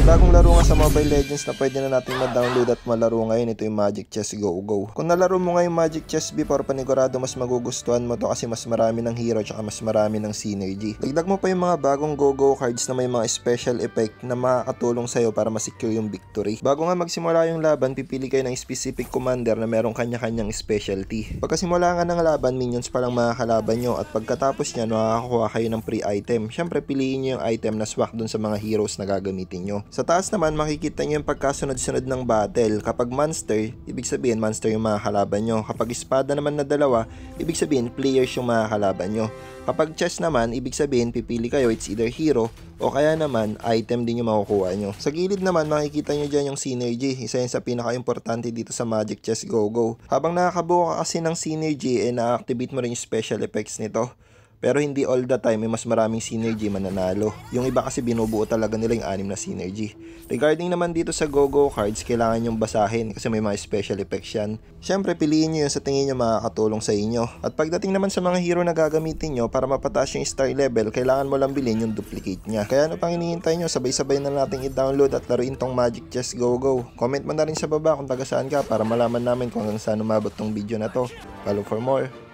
bagong laro nga sa Mobile Legends na pwede na natin ma-download at malaro ngayon, ito yung Magic Chess Go Go. Kung nalaro mo nga yung Magic Chess before, panigurado mas magugustuhan mo to kasi mas marami ng hero at mas marami ng synergy. Dagdag mo pa yung mga bagong Go Go cards na may mga special effect na makakatulong sa'yo para masecure yung victory. Bago nga magsimula yung laban, pipili kayo ng specific commander na merong kanya-kanyang specialty. Pagkasimula nga ng laban, minions pa lang makakalaban nyo at pagkatapos nyan, makakakuha kayo ng free item. Syempre, piliin nyo yung item na swak dun sa mga heroes na gagamitin nyo. Sa taas naman, makikita nyo yung pagkasunod-sunod ng battle. Kapag monster, ibig sabihin monster yung makakalaban nyo. Kapag espada naman na dalawa, ibig sabihin players yung makakalaban nyo. Kapag chess naman, ibig sabihin pipili kayo, it's either hero o kaya naman item din yung makukuha nyo. Sa gilid naman, makikita nyo dyan yung synergy. Isa yun sa pinaka-importante dito sa Magic Chess Go Go. Habang nakakabuo ka kasi ng synergy, na-activate mo rin yung special effects nito. Pero hindi all the time may mas maraming synergy mananalo. Yung iba kasi binubuo talaga nila yung 6 na synergy. Regarding naman dito sa Go-Go cards, kailangan yung basahin kasi may mga special effects yan. Syempre, piliin nyo yung sa tingin nyo makakatulong sa inyo. At pagdating naman sa mga hero na gagamitin nyo para mapataas yung star level, kailangan mo lang bilhin yung duplicate niya. Kaya ano pang hinihintay nyo, sabay-sabay na nating i-download at laruin tong Magic Chess Go Go. Comment mo na rin sa baba kung taga saan ka para malaman namin kung hanggang saan umabot tong video na to. Follow for more.